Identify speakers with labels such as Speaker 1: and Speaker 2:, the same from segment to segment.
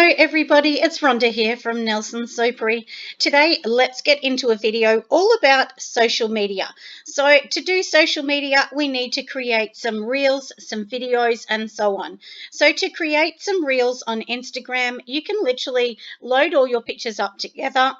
Speaker 1: Hello everybody, it's Rhonda here from Nelson Soapery. Today let's get into a video all about social media. So to do social media we need to create some reels, some videos and so on. So to create some reels on Instagram you can literally load all your pictures up together.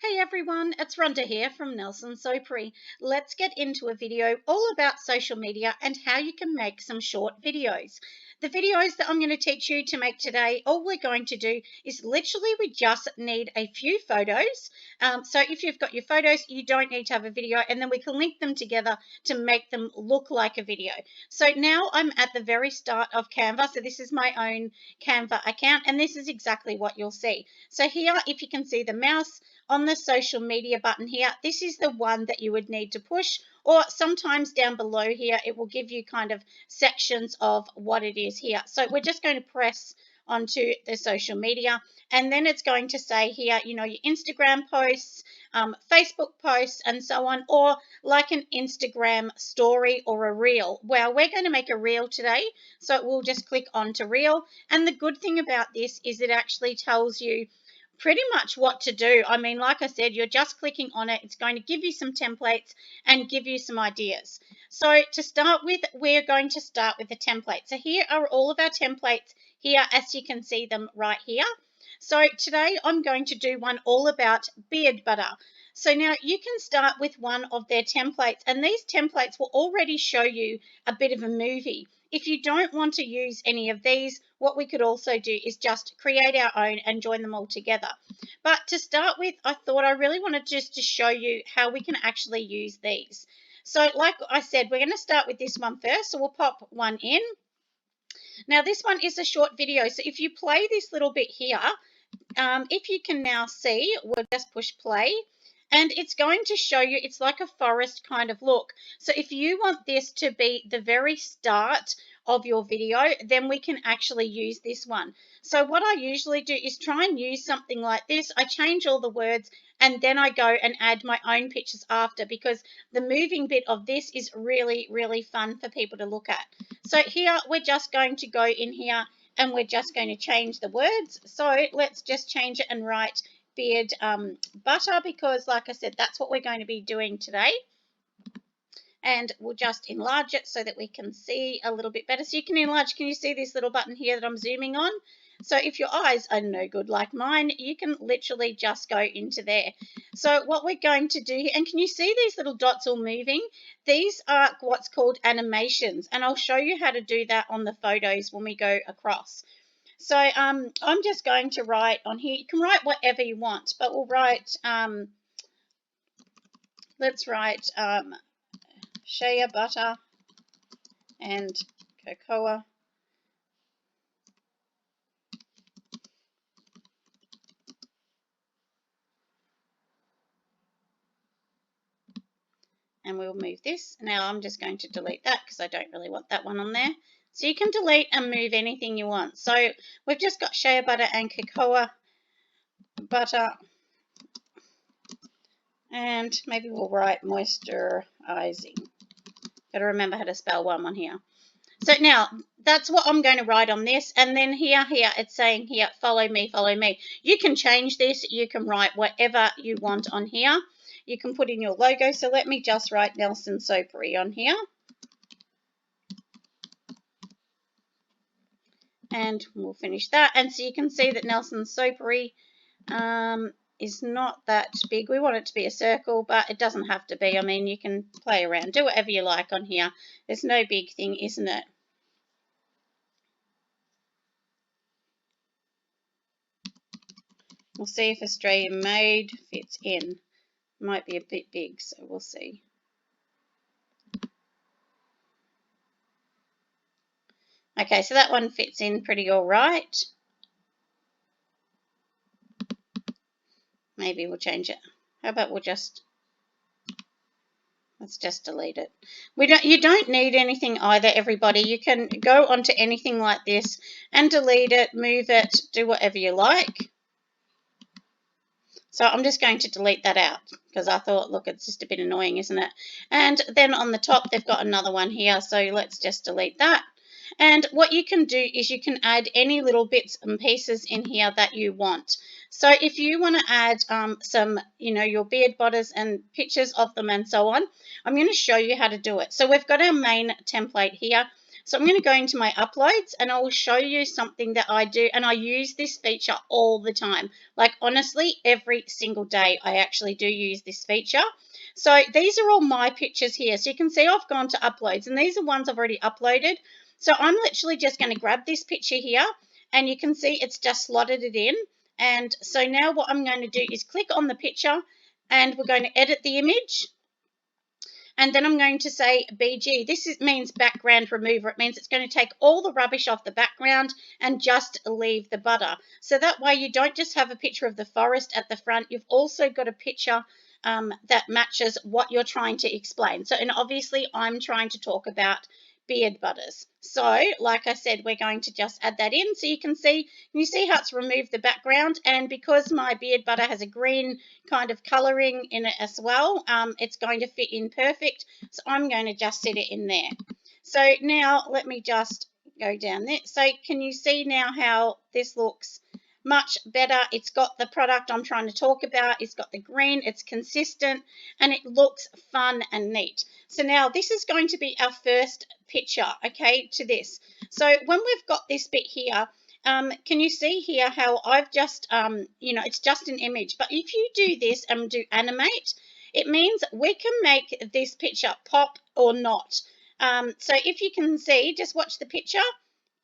Speaker 1: Hey everyone, it's Rhonda here from Nelson Soapery. Let's get into a video all about social media and how you can make some short videos. The videos that I'm going to teach you to make today, all we're going to do is literally we just need a few photos. So if you've got your photos, you don't need to have a video, and then we can link them together to make them look like a video. So now I'm at the very start of Canva. So this is my own Canva account, and this is exactly what you'll see. So here, if you can see the mouse, on the social media button here, this is the one that you would need to push, or sometimes down below here it will give you kind of sections of what it is here. So we're just going to press onto the social media, and then it's going to say here, you know, your Instagram posts, Facebook posts and so on, or like an Instagram story or a reel. Well, we're going to make a reel today, so we'll just click onto reel, and the good thing about this is it actually tells you pretty much what to do. I mean, like I said, you're just clicking on it. It's going to give you some templates and give you some ideas. So to start with, we're going to start with the template. So here are all of our templates here, as you can see them right here. So today I'm going to do one all about beard butter. So now you can start with one of their templates, and these templates will already show you a bit of a movie. If you don't want to use any of these, what we could also do is just create our own and join them all together. But to start with, I thought I really wanted just to show you how we can actually use these. So like I said, we're going to start with this one first. So we'll pop one in. Now this one is a short video. So if you play this little bit here, if you can now see, we'll just push play. And it's going to show you, it's like a forest kind of look. So if you want this to be the very start of your video, then we can actually use this one. So what I usually do is try and use something like this. I change all the words and then I go and add my own pictures after, because the moving bit of this is really, really fun for people to look at. So here we're just going to go in here and we're just going to change the words. So let's just change it and write beard butter, because like I said, that's what we're going to be doing today. And we'll just enlarge it so that we can see a little bit better. So you can enlarge, can you see this little button here that I'm zooming on? So if your eyes are no good like mine, you can literally just go into there. So what we're going to do here, and can you see these little dots all moving? These are what's called animations, and I'll show you how to do that on the photos when we go across. So I'm just going to write on here. You can write whatever you want, but we'll write, let's write shea butter and cocoa. And we'll move this. Now I'm just going to delete that because I don't really want that one on there. So you can delete and move anything you want. So we've just got shea butter and cocoa butter. And maybe we'll write moisturizing. Got to remember how to spell one on here. So now that's what I'm going to write on this. And then here it's saying here, follow me, follow me. You can change this. You can write whatever you want on here. You can put in your logo. So let me just write Nelson Soapery on here. And we'll finish that. And so you can see that Nelson Soapery is not that big. We want it to be a circle, but it doesn't have to be. I mean, you can play around, do whatever you like on here. There's no big thing, isn't it? We'll see if Australian made fits in. Might be a bit big, so we'll see. Okay, so that one fits in pretty all right. Maybe we'll change it. How about we'll just, let's just delete it. You don't need anything either, everybody. You can go onto anything like this and delete it, move it, do whatever you like. So I'm just going to delete that out because I thought, look, it's just a bit annoying, isn't it? And then on the top, they've got another one here. So let's just delete that. And what you can do is you can add any little bits and pieces in here that you want. So if you want to add some, your beard butters and pictures of them and so on, I'm going to show you how to do it. So we've got our main template here. So I'm going to go into my uploads and I will show you something that I do, and I use this feature all the time. Like honestly, every single day I actually do use this feature. So these are all my pictures here. So you can see I've gone to uploads and these are ones I've already uploaded. So I'm literally just going to grab this picture here and you can see it's just slotted it in. And so now what I'm going to do is click on the picture and we're going to edit the image. And then I'm going to say BG. Means background remover. It means it's going to take all the rubbish off the background and just leave the butter. So that way you don't just have a picture of the forest at the front. You've also got a picture that matches what you're trying to explain. So, and obviously I'm trying to talk about beard butters. So, like I said, we're going to just add that in so you can see how it's removed the background, and because my beard butter has a green kind of colouring in it as well, it's going to fit in perfect. So I'm going to just set it in there. So now let me just go down there. So can you see now how this looks much better? It's got the product I'm trying to talk about. It's got the green, it's consistent, and it looks fun and neat. So now this is going to be our first picture, okay, to this. So when we've got this bit here, can you see here how I've just, it's just an image. But if you do this and do animate, it means we can make this picture pop or not. So if you can see, just watch the picture.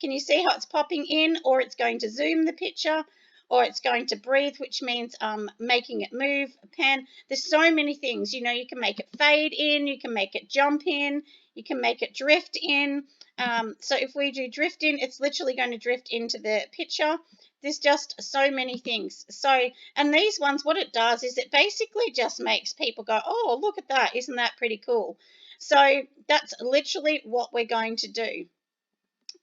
Speaker 1: Can you see how it's popping in, or it's going to zoom the picture, or it's going to breathe, which means making it move, pan. There's so many things. You can make it fade in, you can make it jump in, you can make it drift in. So if we do drift in, it's literally going to drift into the picture. There's just so many things. So, and these ones, what it does is it basically just makes people go, oh, look at that. Isn't that pretty cool? So that's literally what we're going to do.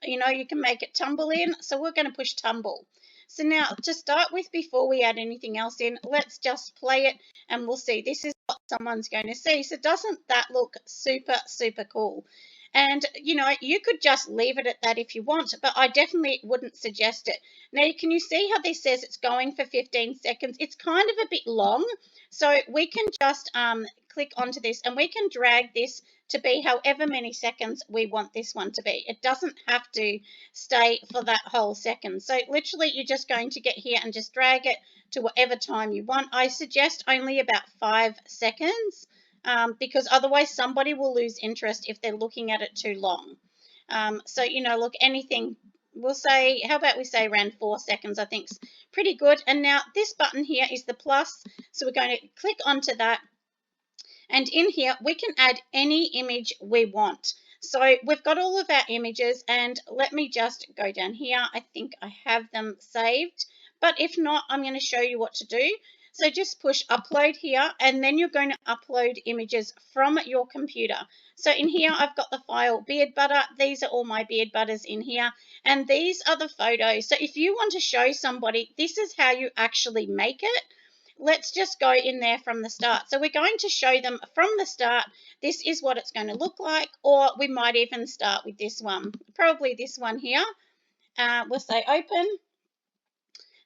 Speaker 1: You can make it tumble in, so we're going to push tumble. So now to start with, before we add anything else in, let's just play it and we'll see. This is what someone's going to see. So doesn't that look super, super cool? And, you could just leave it at that if you want, but I definitely wouldn't suggest it. Now, can you see how this says it's going for 15 seconds? It's kind of a bit long, so we can just click onto this and we can drag this to be however many seconds we want this one to be. It doesn't have to stay for that whole second. So literally you're just going to get here and just drag it to whatever time you want. I suggest only about 5 seconds because otherwise somebody will lose interest if they're looking at it too long. So, look, anything, we'll say, how about we say around 4 seconds, I think's pretty good. And now this button here is the plus. So we're going to click onto that. And in here, we can add any image we want. So we've got all of our images, and let me just go down here. I think I have them saved, but if not, I'm going to show you what to do. So just push upload here, and then you're going to upload images from your computer. So in here, I've got the file beard butter. These are all my beard butters in here, and these are the photos. So if you want to show somebody, this is how you actually make it. Let's just go in there from the start. So we're going to show them from the start, this is what it's going to look like, or we might even start with this one, probably this one here. We'll say open,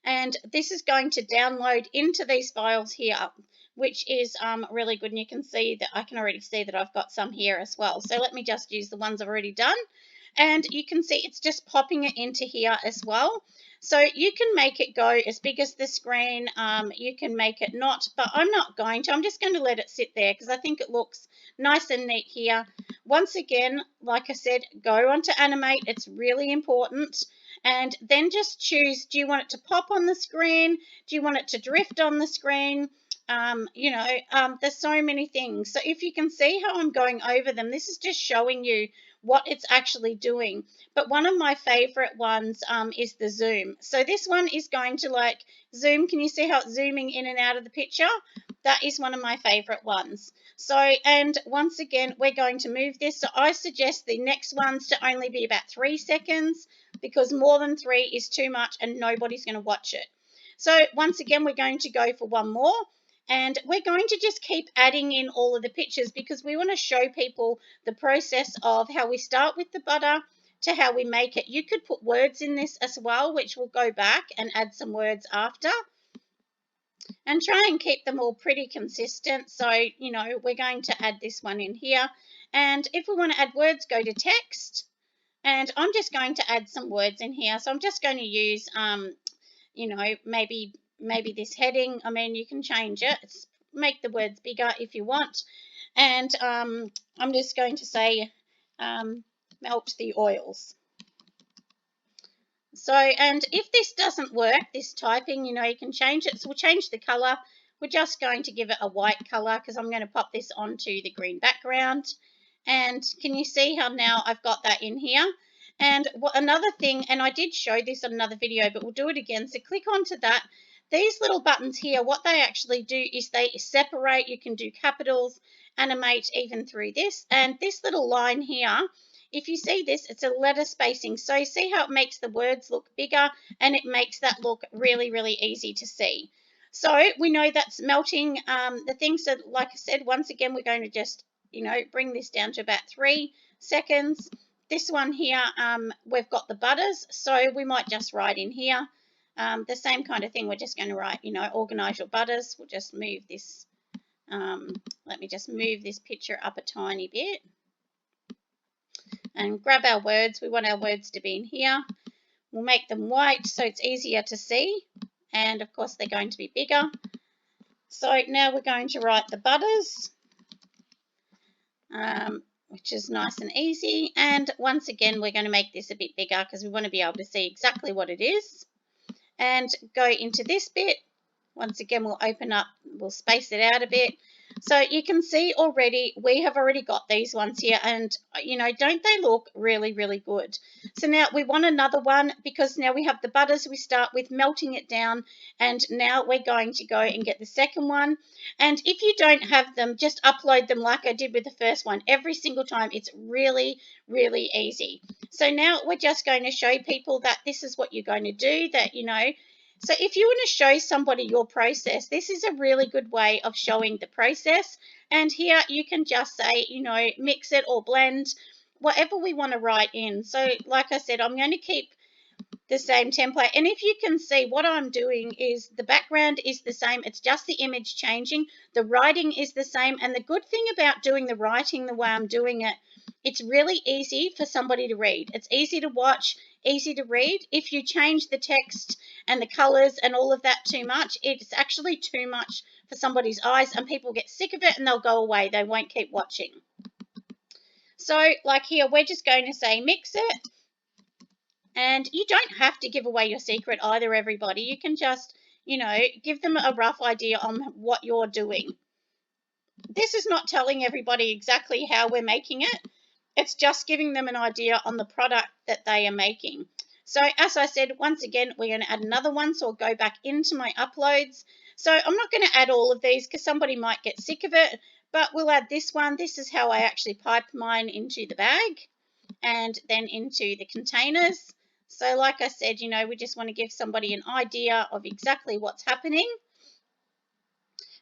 Speaker 1: and this is going to download into these files here, which is really good, and you can see that I can already see that I've got some here as well. So let me just use the ones I've already done, and you can see it's just popping it into here as well. So you can make it go as big as the screen, you can make it not, but I'm not going to. I'm just going to let it sit there because I think it looks nice and neat here. Once again, like I said, go on to animate. It's really important. And then just choose, do you want it to pop on the screen? Do you want it to drift on the screen? There's so many things. So if you can see how I'm going over them, this is just showing you what it's actually doing. But one of my favorite ones is the zoom. So this one is going to like zoom. Can you see how it's zooming in and out of the picture? That is one of my favorite ones. So, and once again, we're going to move this. So I suggest the next ones to only be about 3 seconds because more than 3 is too much and nobody's going to watch it. So once again, we're going to go for one more. And we're going to just keep adding in all of the pictures because we want to show people the process of how we start with the butter to how we make it. You could put words in this as well, which will go back and add some words after. And try and keep them all pretty consistent. So, we're going to add this one in here. And if we want to add words, go to text. And I'm just going to add some words in here. So I'm just going to use, maybe this heading. I mean, you can change it. Make the words bigger if you want. And I'm just going to say melt the oils. So, and if this doesn't work, this typing, you can change it. So we'll change the color. We're just going to give it a white color because I'm going to pop this onto the green background. And can you see how now I've got that in here? And another thing, and I did show this on another video, but we'll do it again. So click onto that. These little buttons here, what they actually do is they separate. You can do capitals, animate even through this. And this little line here, if you see this, it's a letter spacing. So see how it makes the words look bigger and it makes that look really, really easy to see. So we know that's melting the things that, like I said, once again, we're going to just, bring this down to about 3 seconds. This one here, we've got the butters. So we might just write in here the same kind of thing. We're just going to write, organize your butters. We'll just move this. Let me just move this picture up a tiny bit. And grab our words. We want our words to be in here. We'll make them white so it's easier to see. And of course they're going to be bigger. So now we're going to write the butters, which is nice and easy. And once again, we're going to make this a bit bigger because we want to be able to see exactly what it is. And go into this bit. Once again, we'll open up, we'll space it out a bit. So you can see already, we have already got these ones here and, don't they look really, really good? So now we want another one because now we have the butters. We start with melting it down and now we're going to go and get the second one. And if you don't have them, just upload them like I did with the first one every single time. It's really, really easy. So now we're just going to show people that this is what you're going to do, that, So if you want to show somebody your process, this is a really good way of showing the process. And here you can just say, mix it or blend, whatever we want to write in. So like I said, I'm going to keep the same template. And if you can see, what I'm doing is the background is the same. It's just the image changing. The writing is the same. And the good thing about doing the writing the way I'm doing it, it's really easy for somebody to read. It's easy to watch, easy to read. If you change the text and the colors and all of that too much, it's actually too much for somebody's eyes and people get sick of it and they'll go away. They won't keep watching. So like here, we're just going to say mix it. And you don't have to give away your secret either, everybody. You can just, give them a rough idea on what you're doing. This is not telling everybody exactly how we're making it. It's just giving them an idea on the product that they are making. So as I said, once again, we're going to add another one. So I'll go back into my uploads. So I'm not going to add all of these because somebody might get sick of it, but we'll add this one. This is how I actually pipe mine into the bag and then into the containers. So like I said, we just want to give somebody an idea of exactly what's happening.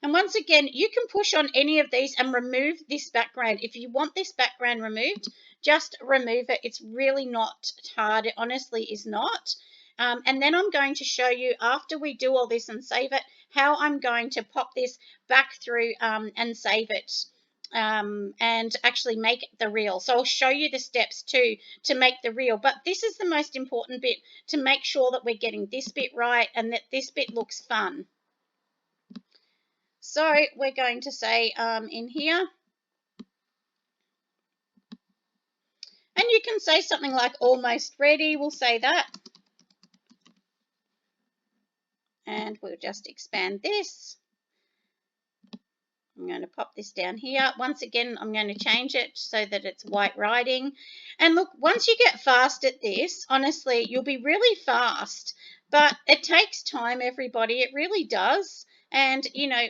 Speaker 1: And once again, you can push on any of these and remove this background. If you want this background removed, just remove it. It's really not hard. It honestly is not. And then I'm going to show you, after we do all this and save it, how I'm going to pop this back through and save it. And actually make the reel. So I'll show you the steps too to make the reel. But this is the most important bit, to make sure that we're getting this bit right and that this bit looks fun. So we're going to say in here, and you can say something like almost ready. We'll say that. And we'll just expand this. I'm going to pop this down here. Once again, I'm going to change it so that it's white writing. And look, once you get fast at this, honestly, you'll be really fast. But it takes time, everybody. It really does. And,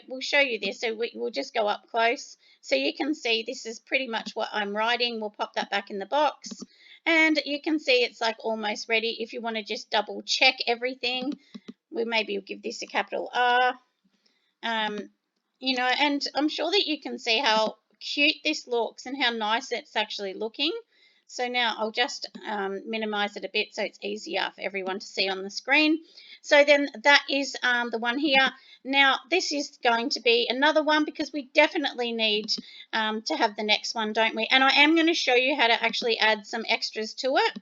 Speaker 1: we'll show you this. So we'll just go up close. So you can see this is pretty much what I'm writing. We'll pop that back in the box. And you can see it's like almost ready. If you want to just double check everything, maybe we'll give this a capital R. You know, and I'm sure that you can see how cute this looks and how nice it's actually looking. So now I'll just minimize it a bit so it's easier for everyone to see on the screen. So then that is the one here. Now this is going to be another one because we definitely need to have the next one, don't we? And I am going to show you how to actually add some extras to it.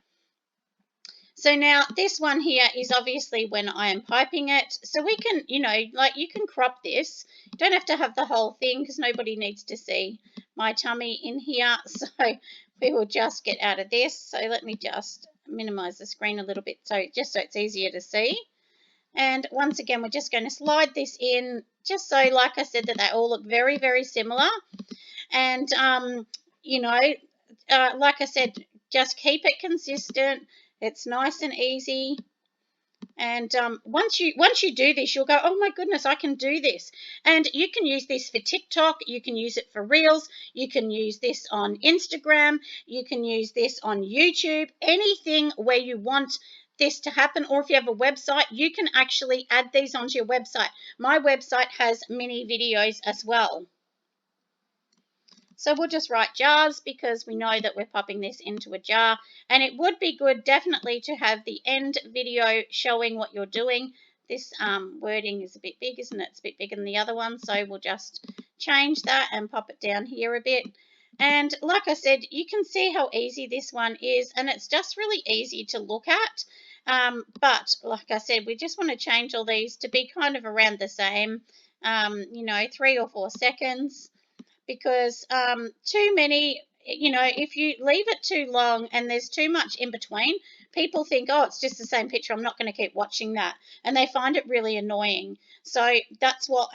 Speaker 1: So now this one here is obviously when I am piping it. So we can, you know, like you can crop this. You don't have to have the whole thing because nobody needs to see my tummy in here. So we will just get out of this. So let me just minimize the screen a little bit so it's easier to see. And once again, we're just going to slide this in just so, like I said, that they all look very, very similar. And, you know, like I said, just keep it consistent. It's nice and easy. And once you do this, you'll go, oh my goodness, I can do this. And you can use this for TikTok. You can use it for Reels. You can use this on Instagram. You can use this on YouTube. Anything where you want this to happen, or if you have a website, you can actually add these onto your website. My website has mini videos as well. So we'll just write jars because we know that we're popping this into a jar. And it would be good definitely to have the end video showing what you're doing. This wording is a bit big, isn't it? It's a bit bigger than the other one. So we'll just change that and pop it down here a bit. And like I said, you can see how easy this one is. And it's just really easy to look at. But like I said, we just want to change all these to be kind of around the same, you know, 3 or 4 seconds. Because too many, you know, if you leave it too long and there's too much in between, people think, oh, it's just the same picture, I'm not going to keep watching that, and they find it really annoying. So that's what,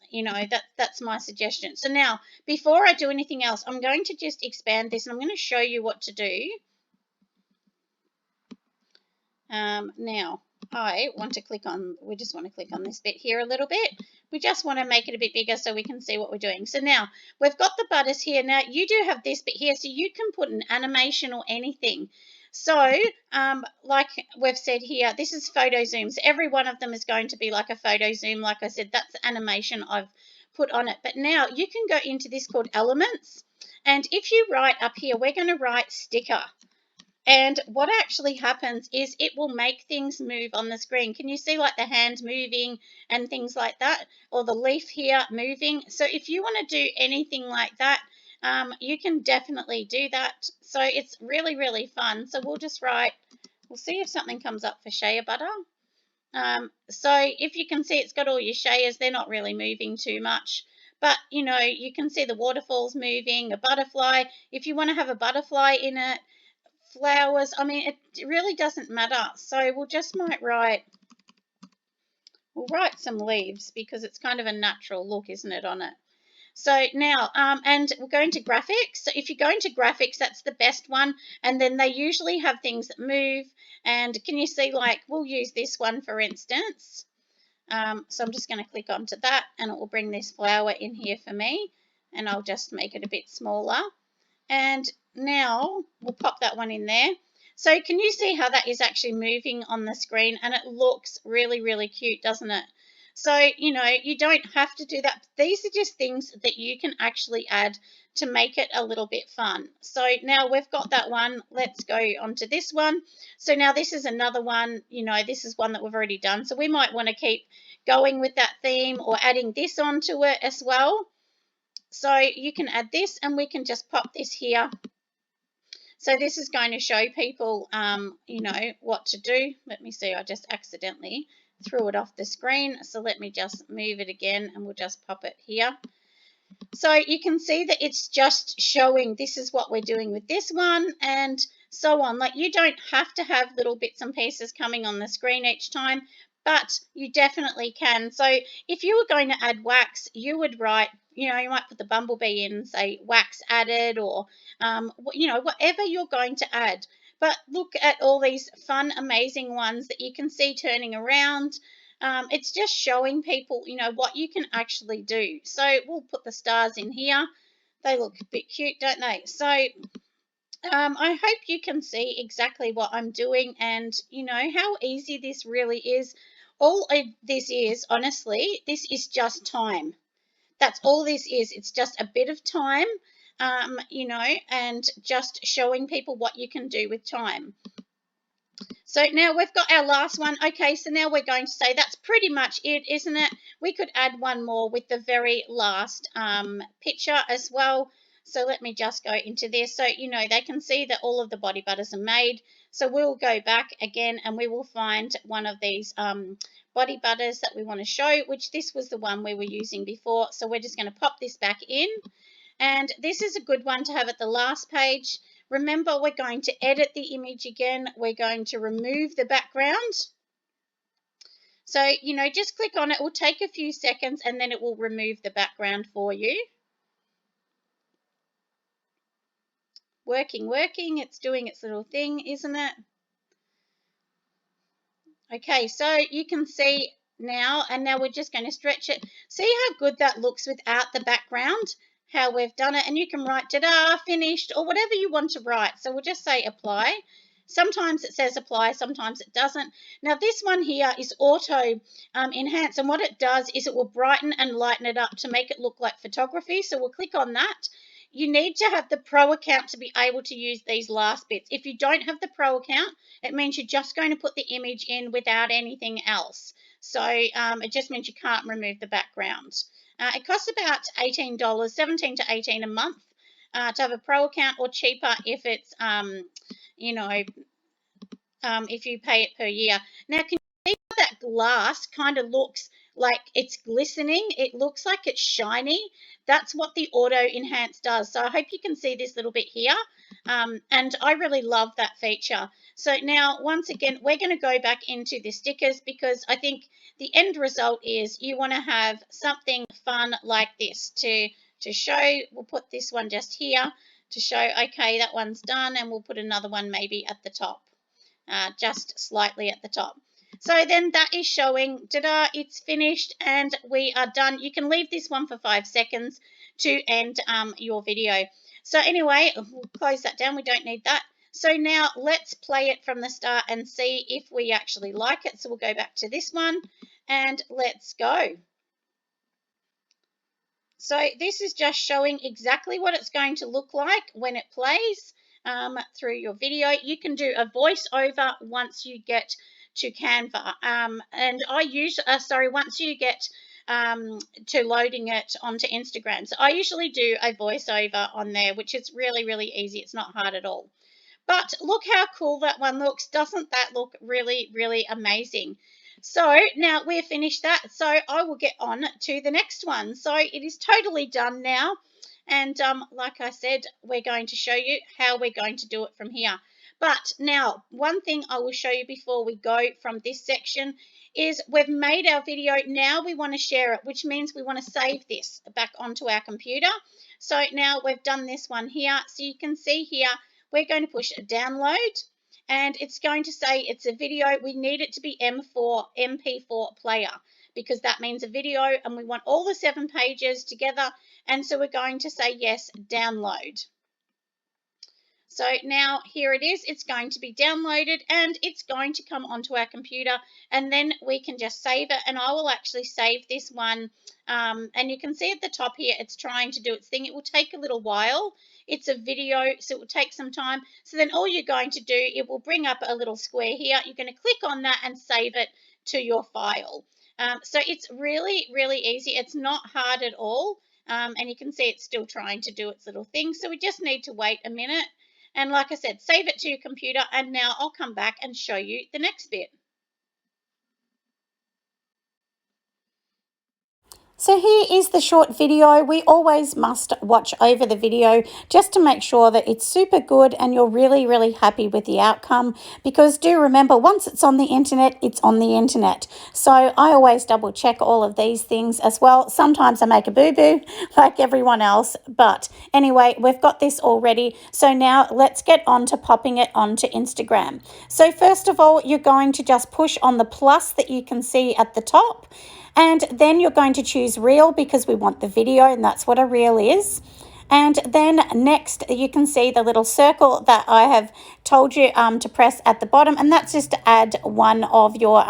Speaker 1: you know, that's my suggestion. So now, before I do anything else, I'm going to just expand this and I'm going to show you what to do. Now, I want to click on, we just want to click on this bit here a little bit. We just want to make it a bit bigger so we can see what we're doing. So now we've got the butters here. Now you do have this bit here, so you can put an animation or anything. So like we've said here, this is photo zoom. So every one of them is going to be like a photo zoom. Like I said, that's the animation I've put on it. But now you can go into this called elements. And if you write up here, we're going to write sticker. And what actually happens is it will make things move on the screen. Can you see like the hand moving and things like that? Or the leaf here moving? So if you want to do anything like that, you can definitely do that. So it's really, really fun. So we'll just write, we'll see if something comes up for shea butter. So if you can see it's got all your sheas, they're not really moving too much. But, you know, you can see the waterfalls moving, a butterfly. If you want to have a butterfly in it, flowers, I mean, it really doesn't matter. So we'll just we'll write some leaves because it's kind of a natural look, isn't it, on it? So now, and we're going to graphics. So if you go into graphics, that's the best one. And then they usually have things that move. And can you see, like, we'll use this one, for instance. So I'm just going to click onto that and it will bring this flower in here for me. And I'll just make it a bit smaller. And now we'll pop that one in there. So can you see how that is actually moving on the screen? And it looks really, really cute, doesn't it? So, you know, you don't have to do that. These are just things that you can actually add to make it a little bit fun. So now we've got that one. Let's go on to this one. So now this is another one. You know, this is one that we've already done. So we might want to keep going with that theme or adding this onto it as well. So you can add this and we can just pop this here. So this is going to show people, you know, what to do. Let me see, I just accidentally threw it off the screen. So let me just move it again and we'll just pop it here. So you can see that it's just showing this is what we're doing with this one and so on. Like you don't have to have little bits and pieces coming on the screen each time, but you definitely can. So if you were going to add wax, you would write, you know, you might put the bumblebee in, say wax added, or, you know, whatever you're going to add. But look at all these fun, amazing ones that you can see turning around. It's just showing people, you know, what you can actually do. So we'll put the stars in here. They look a bit cute, don't they? So I hope you can see exactly what I'm doing and, you know, how easy this really is. All this is, honestly, this is just time. That's all this is. It's just a bit of time, and just showing people what you can do with time. So now we've got our last one. Okay, so now we're going to say that's pretty much it, isn't it? We could add one more with the very last picture as well. So let me just go into this. So, they can see that all of the body butters are made. So we'll go back again and we will find one of these body butters that we want to show, which this was the one we were using before. So we're just going to pop this back in. And this is a good one to have at the last page. Remember, we're going to edit the image again. We're going to remove the background. So, just click on it. It will take a few seconds and then it will remove the background for you. Working. It's doing its little thing, isn't it? Okay, so you can see now, and now we're just going to stretch it. See how good that looks without the background? How we've done it, and you can write ta-da, finished, or whatever you want to write. So we'll just say apply. Sometimes it says apply, sometimes it doesn't. Now this one here is auto enhance, and what it does is it will brighten and lighten it up to make it look like photography. So we'll click on that. You need to have the pro account to be able to use these last bits. If you don't have the pro account, it means you're just going to put the image in without anything else. So it just means you can't remove the background. It costs about $18, $17 to $18 a month to have a pro account, or cheaper if it's, if you pay it per year. Now, can you see how that glass kind of looks like it's glistening? It looks like it's shiny. That's what the auto enhance does. So I hope you can see this little bit here. And I really love that feature. So now, once again, we're going to go back into the stickers, because I think the end result is you want to have something fun like this to show. We'll put this one just here to show, okay, that one's done, and we'll put another one maybe at the top, just slightly at the top. So then that is showing, ta-da, it's finished and we are done. You can leave this one for 5 seconds to end your video. So anyway, we'll close that down. We don't need that. So now let's play it from the start and see if we actually like it. So we'll go back to this one and let's go. So this is just showing exactly what it's going to look like when it plays through your video. You can do a voiceover once you get to Canva, and I use once you get to loading it onto Instagram. So I usually do a voiceover on there, which is really, really easy. It's not hard at all. But look how cool that one looks. Doesn't that look really, really amazing? So now we've finished that. So I will get on to the next one. So it is totally done now. And like I said, we're going to show you how we're going to do it from here. But now, one thing I will show you before we go from this section is we've made our video. Now we want to share it, which means we want to save this back onto our computer. So now we've done this one here. So you can see here, we're going to push download, and it's going to say it's a video. We need it to be MP4 player, because that means a video, and we want all the 7 pages together. And so we're going to say yes, download. So now here it is. It's going to be downloaded and it's going to come onto our computer, and then we can just save it. And I will actually save this one. And you can see at the top here, it's trying to do its thing. It will take a little while. It's a video, so it will take some time. So then all you're going to do, it will bring up a little square here. You're going to click on that and save it to your file. So it's really, really easy. It's not hard at all. And you can see it's still trying to do its little thing. So we just need to wait a minute. And like I said, save it to your computer, and now I'll come back and show you the next bit.
Speaker 2: So here is the short video. We always must watch over the video just to make sure that it's super good and you're really, really happy with the outcome, because do remember, once it's on the internet, it's on the internet. So I always double check all of these things as well. Sometimes I make a boo-boo like everyone else, but anyway, we've got this all ready. So now let's get on to popping it onto Instagram. So first of all, you're going to just push on the plus that you can see at the top. And then you're going to choose reel, because we want the video, and that's what a reel is. And then next you can see the little circle that I have told you to press at the bottom, and that's just to add one of your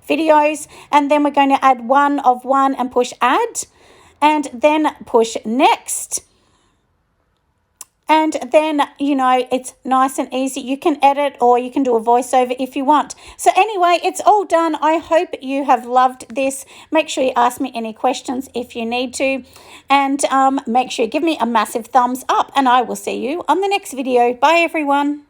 Speaker 2: videos. And then we're going to add one of one and push add, and then push next. And then, you know, it's nice and easy. You can edit or you can do a voiceover if you want. So anyway, it's all done. I hope you have loved this. Make sure you ask me any questions if you need to. And make sure you give me a massive thumbs up. And I will see you on the next video. Bye, everyone.